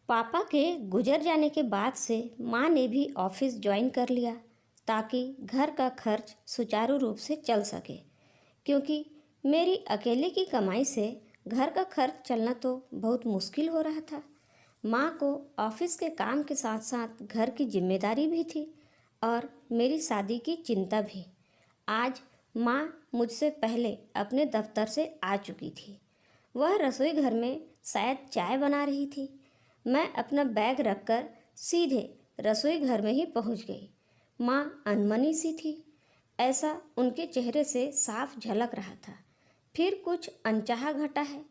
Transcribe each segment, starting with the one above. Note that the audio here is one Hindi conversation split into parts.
पापा के गुजर जाने के बाद से माँ ने भी ऑफिस ज्वाइन कर लिया ताकि घर का खर्च सुचारू रूप से चल सके। क्योंकि मेरी अकेले की कमाई से घर का खर्च चलना तो बहुत मुश्किल हो रहा था। माँ को ऑफिस के काम के साथ साथ घर की जिम्मेदारी भी थी और मेरी शादी की चिंता भी। आज माँ मुझसे पहले अपने दफ्तर से आ चुकी थी। वह रसोई घर में शायद चाय बना रही थी। मैं अपना बैग रखकर सीधे रसोई घर में ही पहुंच गई। माँ अनमनी सी थी, ऐसा उनके चेहरे से साफ झलक रहा था। फिर कुछ अनचाहा घटा है,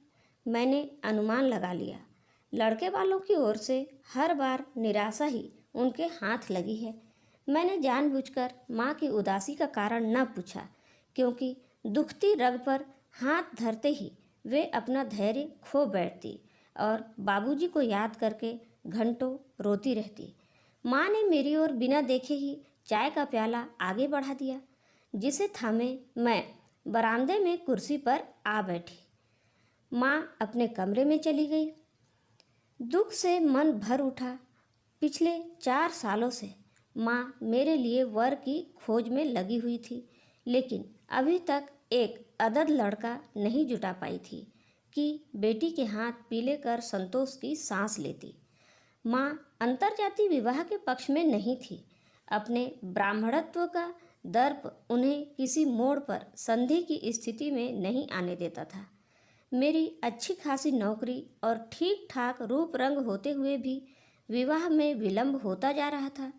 मैंने अनुमान लगा लिया। लड़के वालों की ओर से हर बार निराशा ही उनके हाथ लगी है। मैंने जानबूझकर माँ की उदासी का कारण न पूछा, क्योंकि दुखती रग पर हाथ धरते ही वे अपना धैर्य खो बैठती और बाबूजी को याद करके घंटों रोती रहती। माँ ने मेरी ओर बिना देखे ही चाय का प्याला आगे बढ़ा दिया, जिसे थामे मैं बरामदे में कुर्सी पर आ बैठी। माँ अपने कमरे में चली गई। दुख से मन भर उठा। पिछले 4 सालों से माँ मेरे लिए वर की खोज में लगी हुई थी, लेकिन अभी तक एक अदद लड़का नहीं जुटा पाई थी कि बेटी के हाथ पीले कर संतोष की सांस लेती। माँ अंतर्जातीय विवाह के पक्ष में नहीं थी। अपने ब्राह्मणत्व का दर्प उन्हें किसी मोड़ पर संधि की स्थिति में नहीं आने देता था। मेरी अच्छी खासी नौकरी और ठीक ठाक रूप रंग होते हुए भी विवाह में विलंब होता जा रहा था।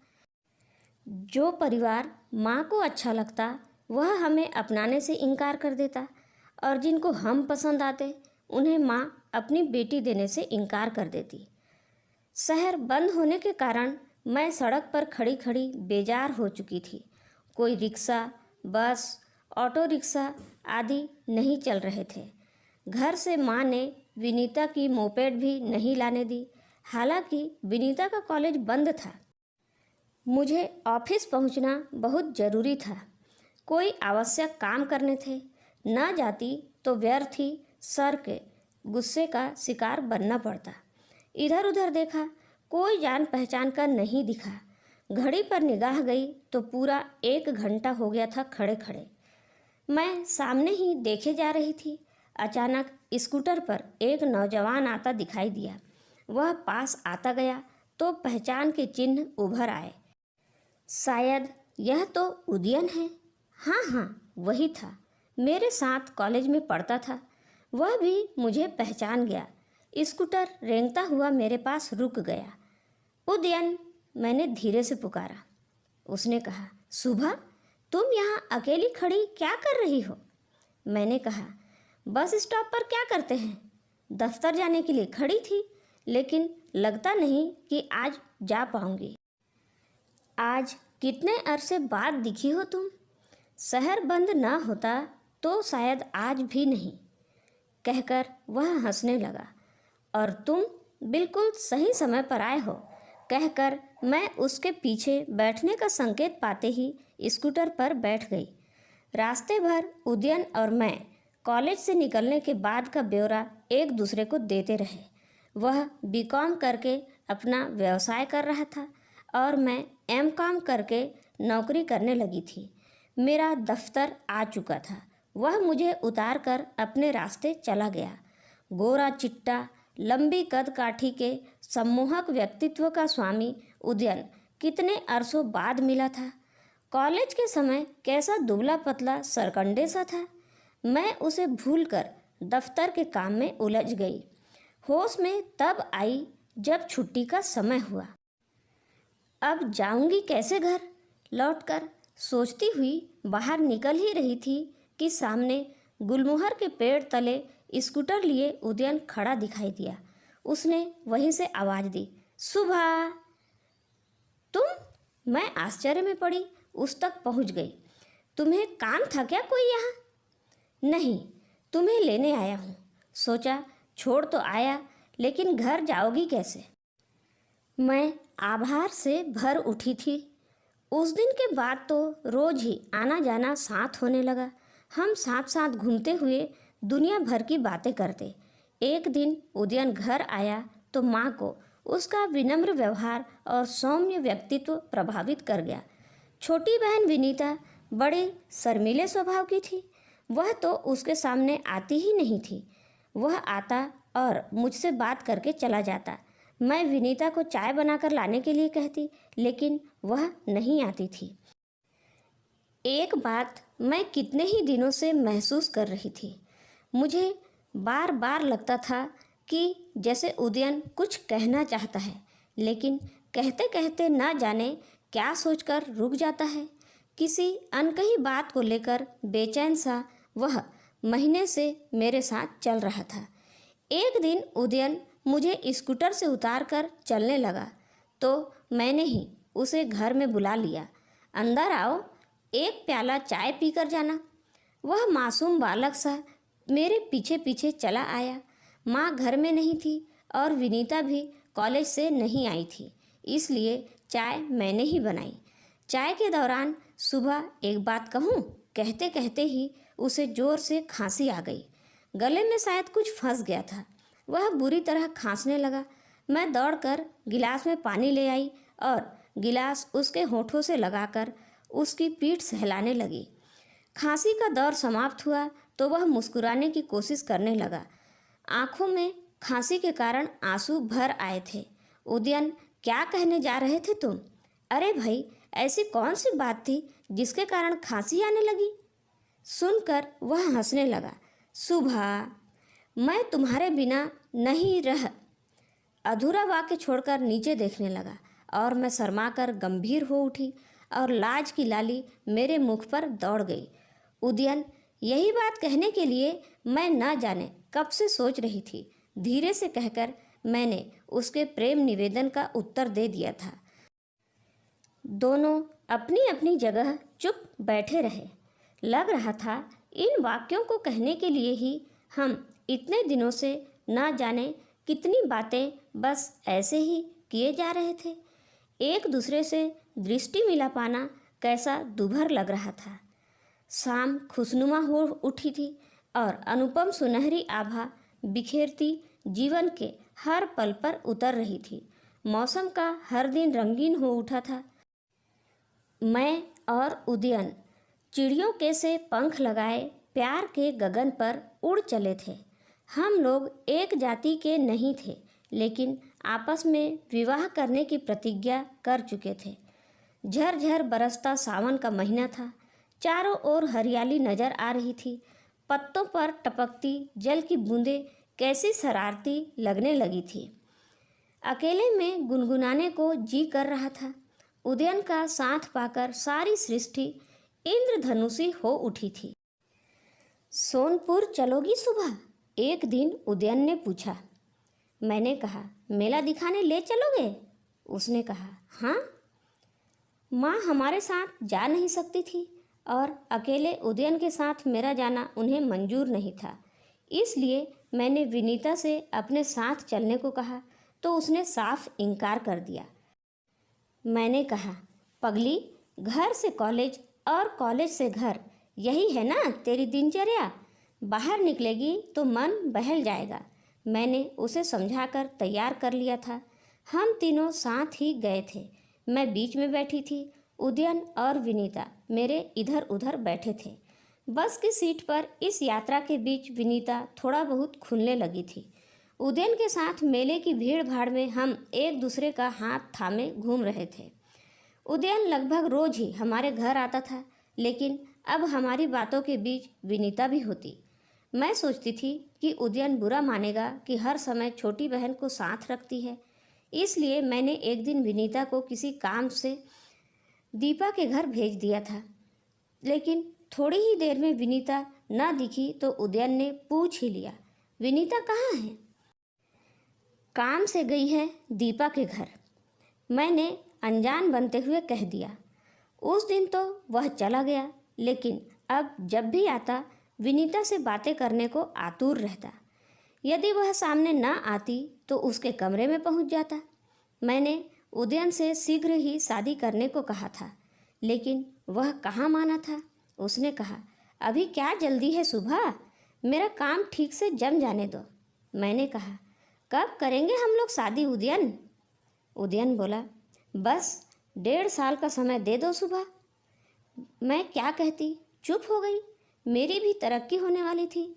जो परिवार माँ को अच्छा लगता वह हमें अपनाने से इनकार कर देता, और जिनको हम पसंद आते उन्हें माँ अपनी बेटी देने से इनकार कर देती। शहर बंद होने के कारण मैं सड़क पर खड़ी खड़ी बेजार हो चुकी थी। कोई रिक्शा, बस, ऑटो रिक्शा आदि नहीं चल रहे थे। घर से माँ ने विनीता की मोपेड भी नहीं लाने दी। हालांकि विनीता का कॉलेज बंद था। मुझे ऑफिस पहुंचना बहुत ज़रूरी था। कोई आवश्यक काम करने थे। न जाती तो व्यर्थ ही सर के गुस्से का शिकार बनना पड़ता। इधर उधर देखा, कोई जान पहचान का नहीं दिखा। घड़ी पर निगाह गई तो पूरा 1 घंटा हो गया था खड़े खड़े। मैं सामने ही देखे जा रही थी। अचानक स्कूटर पर एक नौजवान आता दिखाई दिया। वह पास आता गया तो पहचान के चिन्ह उभर आए। शायद यह तो उदयन है। हाँ हाँ, वही था। मेरे साथ कॉलेज में पढ़ता था। वह भी मुझे पहचान गया। स्कूटर रेंगता हुआ मेरे पास रुक गया। उदयन, मैंने धीरे से पुकारा। उसने कहा, सुबह, तुम यहाँ अकेली खड़ी क्या कर रही हो? मैंने कहा, बस स्टॉप पर क्या करते हैं? दफ्तर जाने के लिए खड़ी थी, लेकिन लगता नहीं कि आज जा पाऊंगी। आज कितने अरसे बाद दिखी हो तुम? शहर बंद ना होता तो शायद आज भी नहीं, कहकर वह हंसने लगा। और तुम बिल्कुल सही समय पर आए हो, कहकर मैं उसके पीछे बैठने का संकेत पाते ही स्कूटर पर बैठ गई। रास्ते भर उदयन और मैं कॉलेज से निकलने के बाद का ब्यौरा एक दूसरे को देते रहे। वह बीकॉम करके अपना व्यवसाय कर रहा था और मैं एमकॉम करके नौकरी करने लगी थी। मेरा दफ्तर आ चुका था। वह मुझे उतार कर अपने रास्ते चला गया। गोरा चिट्टा, लंबी कद काठी के सम्मोहक व्यक्तित्व का स्वामी उदयन कितने अरसों बाद मिला था। कॉलेज के समय कैसा दुबला पतला सरकंडे सा था। मैं उसे भूलकर दफ्तर के काम में उलझ गई। होश में तब आई जब छुट्टी का समय हुआ। अब जाऊंगी कैसे घर? लौटकर सोचती हुई बाहर निकल ही रही थी कि सामने गुलमोहर के पेड़ तले स्कूटर लिए उदयन खड़ा दिखाई दिया। उसने वहीं से आवाज़ दी, सुबह। तुम? मैं आश्चर्य में पड़ी उस तक पहुंच गई। तुम्हें काम था क्या कोई यहाँ? नहीं, तुम्हें लेने आया हूँ। सोचा छोड़ तो आया, लेकिन घर जाओगी कैसे? मैं आभार से भर उठी थी। उस दिन के बाद तो रोज ही आना जाना साथ होने लगा। हम साथ साथ घूमते हुए दुनिया भर की बातें करते। एक दिन उदयन घर आया तो माँ को उसका विनम्र व्यवहार और सौम्य व्यक्तित्व प्रभावित कर गया। छोटी बहन विनीता बड़े शर्मीले स्वभाव की थी। वह तो उसके सामने आती ही नहीं थी। वह आता और मुझसे बात करके चला जाता। मैं विनीता को चाय बनाकर लाने के लिए कहती, लेकिन वह नहीं आती थी। एक बात मैं कितने ही दिनों से महसूस कर रही थी। मुझे बार बार लगता था कि जैसे उदयन कुछ कहना चाहता है, लेकिन कहते कहते ना जाने क्या सोचकर रुक जाता है। किसी अनकही बात को लेकर बेचैन सा वह महीने से मेरे साथ चल रहा था। एक दिन उदयन मुझे स्कूटर से उतार कर चलने लगा तो मैंने ही उसे घर में बुला लिया। अंदर आओ, एक प्याला चाय पीकर जाना। वह मासूम बालक सा मेरे पीछे पीछे चला आया। माँ घर में नहीं थी और विनीता भी कॉलेज से नहीं आई थी, इसलिए चाय मैंने ही बनाई। चाय के दौरान सुबह एक बात कहूँ, कहते कहते ही उसे जोर से खांसी आ गई। गले में शायद कुछ फंस गया था। वह बुरी तरह खांसने लगा। मैं दौड़कर गिलास में पानी ले आई और गिलास उसके होठों से लगाकर उसकी पीठ सहलाने लगी। खांसी का दौर समाप्त हुआ तो वह मुस्कुराने की कोशिश करने लगा। आंखों में खांसी के कारण आंसू भर आए थे। उदयन, क्या कहने जा रहे थे तुम? अरे भाई, ऐसी कौन सी बात थी जिसके कारण खांसी आने लगी? सुनकर वह हंसने लगा। सुबह, मैं तुम्हारे बिना नहीं रह। अधूरा वाक्य छोड़कर नीचे देखने लगा और मैं शर्माकर गंभीर हो उठी और लाज की लाली मेरे मुख पर दौड़ गई। उदयन, यही बात कहने के लिए मैं न जाने कब से सोच रही थी, धीरे से कहकर मैंने उसके प्रेम निवेदन का उत्तर दे दिया था। दोनों अपनी अपनी जगह चुप बैठे रहे। लग रहा था इन वाक्यों को कहने के लिए ही हम इतने दिनों से न जाने कितनी बातें बस ऐसे ही किए जा रहे थे। एक दूसरे से दृष्टि मिला पाना कैसा दुभर लग रहा था। शाम खुशनुमा हो उठी थी और अनुपम सुनहरी आभा बिखेरती जीवन के हर पल पर उतर रही थी। मौसम का हर दिन रंगीन हो उठा था। मैं और उदयन चिड़ियों के से पंख लगाए प्यार के गगन पर उड़ चले थे। हम लोग एक जाति के नहीं थे, लेकिन आपस में विवाह करने की प्रतिज्ञा कर चुके थे। झरझर बरसता सावन का महीना था। चारों ओर हरियाली नजर आ रही थी। पत्तों पर टपकती जल की बूंदें कैसी शरारती लगने लगी थी। अकेले में गुनगुनाने को जी कर रहा था। उदयन का साथ पाकर सारी सृष्टि इंद्रधनुषी हो उठी थी। सोनपुर चलोगी सुबह? एक दिन उदयन ने पूछा। मैंने कहा, मेला दिखाने ले चलोगे? उसने कहा, हाँ। माँ हमारे साथ जा नहीं सकती थी और अकेले उदयन के साथ मेरा जाना उन्हें मंजूर नहीं था। इसलिए मैंने विनीता से अपने साथ चलने को कहा तो उसने साफ इनकार कर दिया। मैंने कहा, पगली, घर से कॉलेज और कॉलेज से घर, यही है ना तेरी दिनचर्या? बाहर निकलेगी तो मन बहल जाएगा। मैंने उसे समझाकर तैयार कर लिया था। हम तीनों साथ ही गए थे। मैं बीच में बैठी थी। उदयन और विनीता मेरे इधर उधर बैठे थे। बस की सीट पर इस यात्रा के बीच विनीता थोड़ा बहुत खुलने लगी थी। उदयन के साथ मेले की भीड़ भाड़ में हम एक दूसरे का हाथ थामे घूम रहे थे। उदयन लगभग रोज ही हमारे घर आता था, लेकिन अब हमारी बातों के बीच विनीता भी होती। मैं सोचती थी कि उदयन बुरा मानेगा कि हर समय छोटी बहन को साथ रखती है। इसलिए मैंने एक दिन विनीता को किसी काम से दीपा के घर भेज दिया था, लेकिन थोड़ी ही देर में विनीता न दिखी तो उदयन ने पूछ ही लिया, विनीता कहाँ है? काम से गई है दीपा के घर, मैंने अनजान बनते हुए कह दिया। उस दिन तो वह चला गया, लेकिन अब जब भी आता विनीता से बातें करने को आतुर रहता। यदि वह सामने न आती तो उसके कमरे में पहुंच जाता। मैंने उदयन से शीघ्र ही शादी करने को कहा था, लेकिन वह कहाँ माना था। उसने कहा, अभी क्या जल्दी है सुबह, मेरा काम ठीक से जम जाने दो। मैंने कहा, कब करेंगे हम लोग शादी उदयन? उदयन बोला, बस 1.5 साल का समय दे दो सुबह। मैं क्या कहती, चुप हो गई। मेरी भी तरक्की होने वाली थी,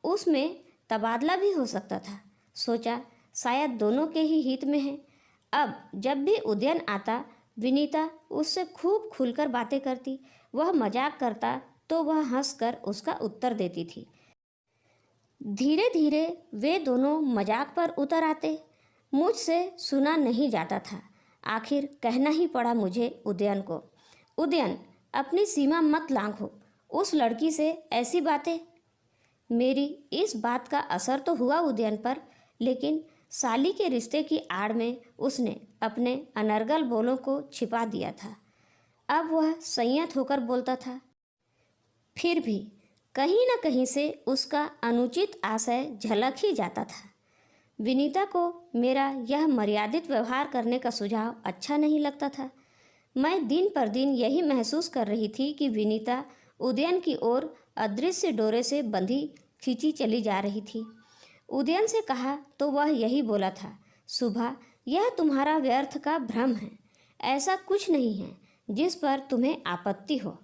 उसमें तबादला भी हो सकता था। सोचा शायद दोनों के ही हित में है। अब जब भी उदयन आता, विनीता उससे खूब खुलकर बातें करती। वह मजाक करता तो वह हंसकर उसका उत्तर देती थी। धीरे धीरे वे दोनों मजाक पर उतर आते। मुझसे सुना नहीं जाता था। आखिर कहना ही पड़ा मुझे उदयन को, उदयन अपनी सीमा मत लांघो, उस लड़की से ऐसी बातें। मेरी इस बात का असर तो हुआ उदयन पर, लेकिन साली के रिश्ते की आड़ में उसने अपने अनर्गल बोलों को छिपा दिया था। अब वह संयत होकर बोलता था। फिर भी कहीं न कहीं से उसका अनुचित आशय झलक ही जाता था। विनीता को मेरा यह मर्यादित व्यवहार करने का सुझाव अच्छा नहीं लगता था। मैं दिन पर दिन यही महसूस कर रही थी कि विनीता उदयन की ओर अदृश्य डोरे से बंधी खींची चली जा रही थी। उदयन से कहा तो वह यही बोला था, सुबह यह तुम्हारा व्यर्थ का भ्रम है, ऐसा कुछ नहीं है जिस पर तुम्हें आपत्ति हो।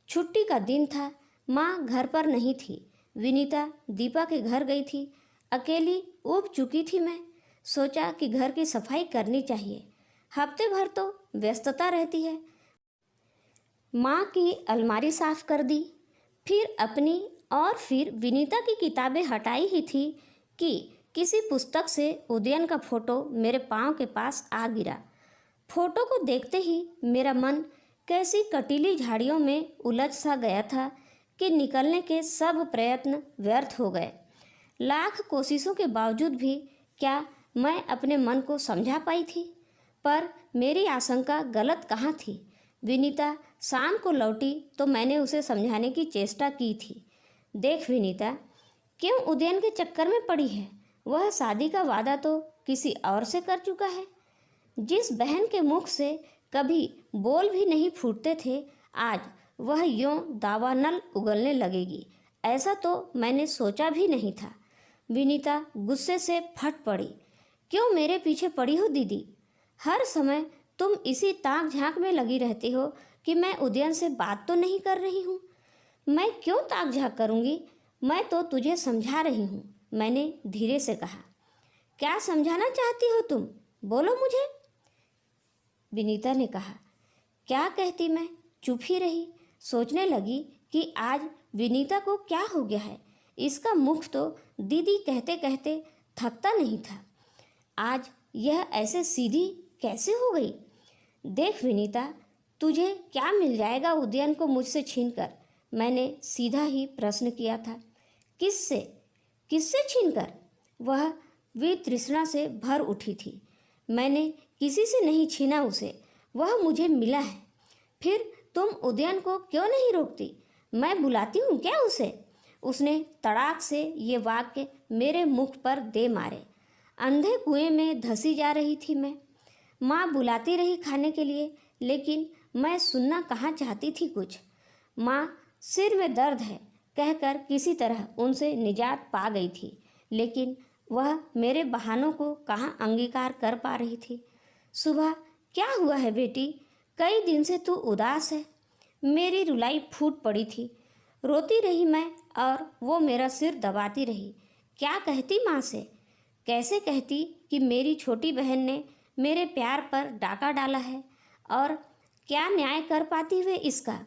छुट्टी का दिन था, माँ घर पर नहीं थी। विनीता दीपा के घर गई थी। अकेली ऊब चुकी थी मैं। सोचा कि घर की सफाई करनी चाहिए, हफ्ते भर तो व्यस्तता रहती है। माँ की अलमारी साफ कर दी, फिर अपनी और फिर विनीता की किताबें हटाई ही थी कि किसी पुस्तक से उदयन का फोटो मेरे पाँव के पास आ गिरा। फोटो को देखते ही मेरा मन कैसी कटीली झाड़ियों में उलझ सा गया था कि निकलने के सब प्रयत्न व्यर्थ हो गए। लाख कोशिशों के बावजूद भी क्या मैं अपने मन को समझा पाई थी? पर मेरी आशंका गलत कहाँ थी? विनीता शाम को लौटी तो मैंने उसे समझाने की चेष्टा की थी। देख विनीता, क्यों उदयन के चक्कर में पड़ी है? वह शादी का वादा तो किसी और से कर चुका है। जिस बहन के मुख से कभी बोल भी नहीं फूटते थे, आज वह यूं दावानल उगलने लगेगी, ऐसा तो मैंने सोचा भी नहीं था। विनीता गुस्से से फट पड़ी। क्यों मेरे पीछे पड़ी हो दीदी? हर समय तुम इसी ताक झांक में लगी रहती हो कि मैं उदयन से बात तो नहीं कर रही हूँ। मैं क्यों ताक झांक करूँगी? मैं तो तुझे समझा रही हूँ, मैंने धीरे से कहा। क्या समझाना चाहती हो तुम? बोलो मुझे। विनीता ने कहा। क्या कहती मैं? चुप ही रही। सोचने लगी कि आज विनीता को क्या हो गया है। इसका मुख तो दीदी कहते कहते थकता नहीं था, आज यह ऐसे सीधी कैसे हो गई? देख विनीता, तुझे क्या मिल जाएगा उदयन को मुझसे छीनकर? मैंने सीधा ही प्रश्न किया था। किससे? किससे छीनकर? वह वितृष्णा से भर उठी थी। मैंने किसी से नहीं छीना उसे, वह मुझे मिला है। फिर तुम उदयन को क्यों नहीं रोकती? मैं बुलाती हूँ क्या उसे? उसने तड़ाक से ये वाक्य मेरे मुख पर दे मारे। अंधे कुएं में धंसी जा रही थी मैं। माँ बुलाती रही खाने के लिए, लेकिन मैं सुनना कहाँ चाहती थी कुछ। माँ सिर में दर्द है कहकर किसी तरह उनसे निजात पा गई थी, लेकिन वह मेरे बहानों को कहाँ अंगीकार कर पा रही थी। सुबह, क्या हुआ है बेटी? कई दिन से तू उदास है। मेरी रुलाई फूट पड़ी थी। रोती रही मैं और वो मेरा सिर दबाती रही। क्या कहती माँ से? कैसे कहती कि मेरी छोटी बहन ने मेरे प्यार पर डाका डाला है, और क्या न्याय कर पाती वे इसका?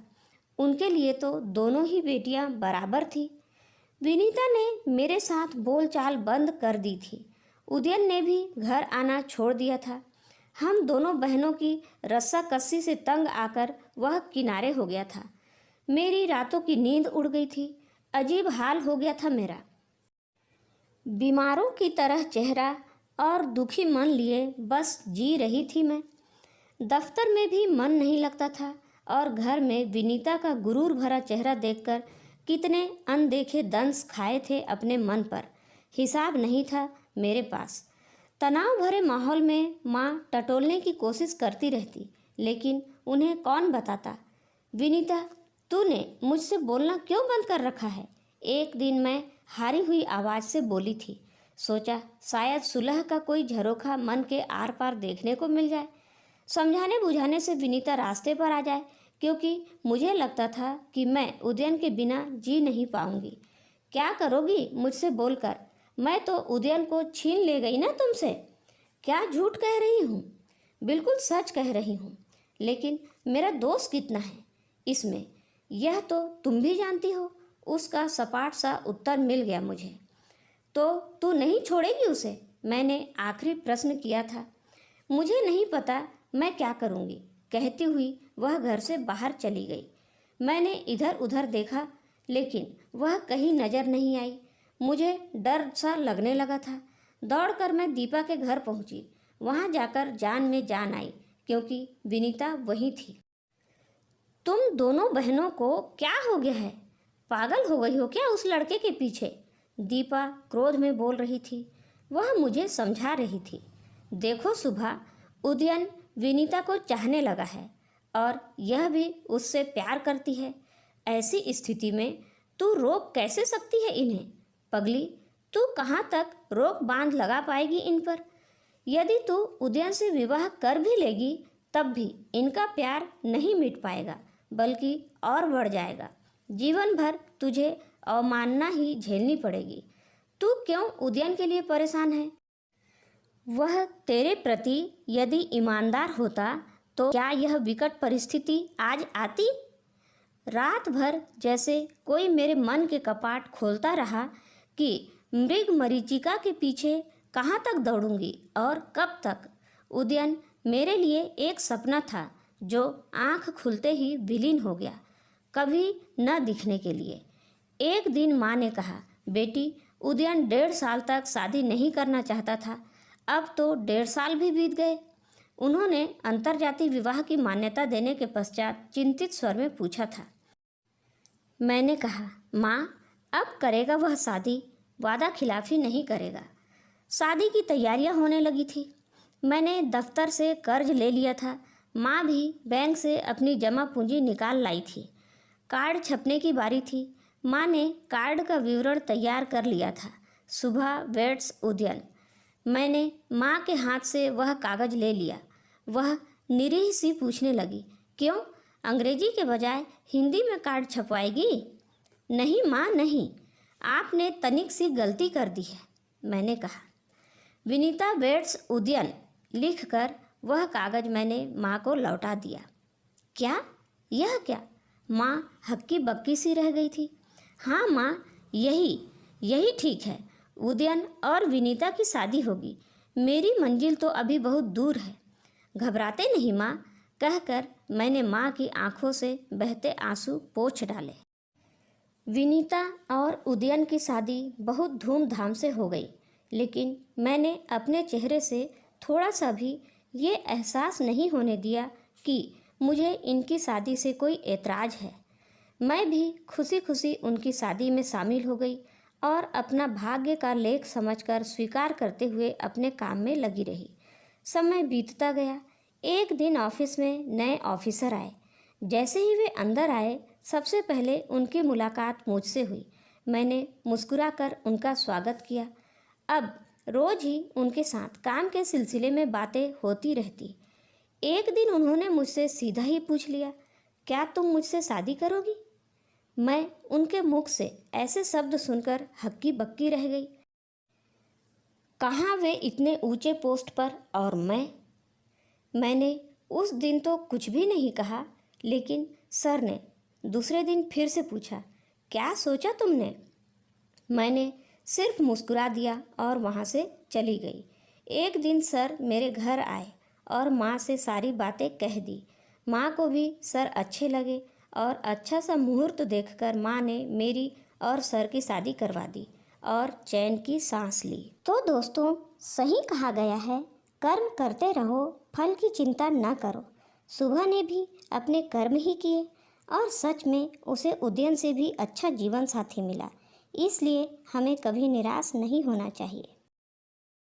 उनके लिए तो दोनों ही बेटियां बराबर थी। विनीता ने मेरे साथ बोलचाल बंद कर दी थी। उदयन ने भी घर आना छोड़ दिया था। हम दोनों बहनों की रस्साकस्सी से तंग आकर वह किनारे हो गया था। मेरी रातों की नींद उड़ गई थी। अजीब हाल हो गया था मेरा। बीमारों की तरह चेहरा और दुखी मन लिए बस जी रही थी मैं। दफ्तर में भी मन नहीं लगता था, और घर में विनीता का गुरूर भरा चेहरा देखकर कितने अनदेखे दंश खाए थे अपने मन पर, हिसाब नहीं था मेरे पास। तनाव भरे माहौल में माँ टटोलने की कोशिश करती रहती, लेकिन उन्हें कौन बताता। विनीता, तूने मुझसे बोलना क्यों बंद कर रखा है? एक दिन मैं हारी हुई आवाज़ से बोली थी। सोचा शायद सुलह का कोई झरोखा मन के आर पार देखने को मिल जाए। समझाने बुझाने से विनीता रास्ते पर आ जाए, क्योंकि मुझे लगता था कि मैं उदयन के बिना जी नहीं पाऊंगी। क्या करोगी मुझसे बोलकर? मैं तो उदयन को छीन ले गई ना तुमसे। क्या झूठ कह रही हूँ? बिल्कुल सच कह रही हूँ। लेकिन मेरा दोष कितना है इसमें, यह तो तुम भी जानती हो। उसका सपाट सा उत्तर मिल गया मुझे। तो तू नहीं छोड़ेगी उसे? मैंने आखिरी प्रश्न किया था। मुझे नहीं पता मैं क्या करूँगी, कहती हुई वह घर से बाहर चली गई। मैंने इधर उधर देखा, लेकिन वह कहीं नजर नहीं आई। मुझे डर सा लगने लगा था। दौड़कर मैं दीपा के घर पहुंची। वहां जाकर जान में जान आई, क्योंकि विनीता वहीं थी। तुम दोनों बहनों को क्या हो गया है? पागल हो गई हो क्या उस लड़के के पीछे? दीपा क्रोध में बोल रही थी। वह मुझे समझा रही थी। देखो सुभा, उदयन विनीता को चाहने लगा है और यह भी उससे प्यार करती है। ऐसी स्थिति में तू रोक कैसे सकती है इन्हें? पगली, तू कहाँ तक रोक बांध लगा पाएगी इन पर? यदि तू उदयन से विवाह कर भी लेगी, तब भी इनका प्यार नहीं मिट पाएगा, बल्कि और बढ़ जाएगा। जीवन भर तुझे अवमानना ही झेलनी पड़ेगी। तू क्यों उदयन के लिए परेशान है? वह तेरे प्रति यदि ईमानदार होता तो क्या यह विकट परिस्थिति आज आती? रात भर जैसे कोई मेरे मन के कपाट खोलता रहा कि मृग मरीचिका के पीछे कहाँ तक दौड़ूंगी और कब तक। उदयन मेरे लिए एक सपना था जो आंख खुलते ही विलीन हो गया, कभी न दिखने के लिए। एक दिन माँ ने कहा, बेटी, उदयन 1.5 साल तक शादी नहीं करना चाहता था। अब तो 1.5 साल भी बीत गए। उन्होंने अंतरजातीय विवाह की मान्यता देने के पश्चात चिंतित स्वर में पूछा था। मैंने कहा, माँ, अब करेगा वह शादी, वादा खिलाफी नहीं करेगा। शादी की तैयारियां होने लगी थी। मैंने दफ्तर से कर्ज ले लिया था। माँ भी बैंक से अपनी जमा पूंजी निकाल लाई थी। कार्ड छपने की बारी थी। माँ ने कार्ड का विवरण तैयार कर लिया था। सुबह वेट्स उदयन। मैंने माँ के हाथ से वह कागज़ ले लिया। वह निरीह सी पूछने लगी, क्यों, अंग्रेजी के बजाय हिंदी में कार्ड छपवाएगी? नहीं माँ, नहीं, आपने तनिक सी गलती कर दी है, मैंने कहा। विनीता वेट्स उदयन लिखकर वह कागज़ मैंने माँ को लौटा दिया। क्या? यह क्या? माँ हक्की बक्की सी रह गई थी। हाँ माँ, यही ठीक है। उदयन और विनीता की शादी होगी। मेरी मंजिल तो अभी बहुत दूर है। घबराते नहीं माँ, कहकर मैंने माँ की आंखों से बहते आंसू पोंछ डाले। विनीता और उदयन की शादी बहुत धूमधाम से हो गई, लेकिन मैंने अपने चेहरे से थोड़ा सा भी ये एहसास नहीं होने दिया कि मुझे इनकी शादी से कोई ऐतराज़ है। मैं भी खुशी खुशी उनकी शादी में शामिल हो गई और अपना भाग्य का लेख समझकर स्वीकार करते हुए अपने काम में लगी रही। समय बीतता गया। एक दिन ऑफिस में नए ऑफिसर आए। जैसे ही वे अंदर आए, सबसे पहले उनकी मुलाकात मुझसे हुई। मैंने मुस्कुराकर उनका स्वागत किया। अब रोज़ ही उनके साथ काम के सिलसिले में बातें होती रहती। एक दिन उन्होंने मुझसे सीधा ही पूछ लिया, क्या तुम मुझसे शादी करोगी? मैं उनके मुख से ऐसे शब्द सुनकर हक्की बक्की रह गई। कहाँ वे इतने ऊंचे पोस्ट पर और मैंने उस दिन तो कुछ भी नहीं कहा, लेकिन सर ने दूसरे दिन फिर से पूछा, क्या सोचा तुमने? मैंने सिर्फ मुस्कुरा दिया और वहाँ से चली गई। एक दिन सर मेरे घर आए और माँ से सारी बातें कह दी। माँ को भी सर अच्छे लगे और अच्छा सा मुहूर्त देखकर माँ ने मेरी और सर की शादी करवा दी और चैन की सांस ली। तो दोस्तों, सही कहा गया है, कर्म करते रहो, फल की चिंता न करो। सुबह ने भी अपने कर्म ही किए और सच में उसे उदयन से भी अच्छा जीवन साथी मिला। इसलिए हमें कभी निराश नहीं होना चाहिए।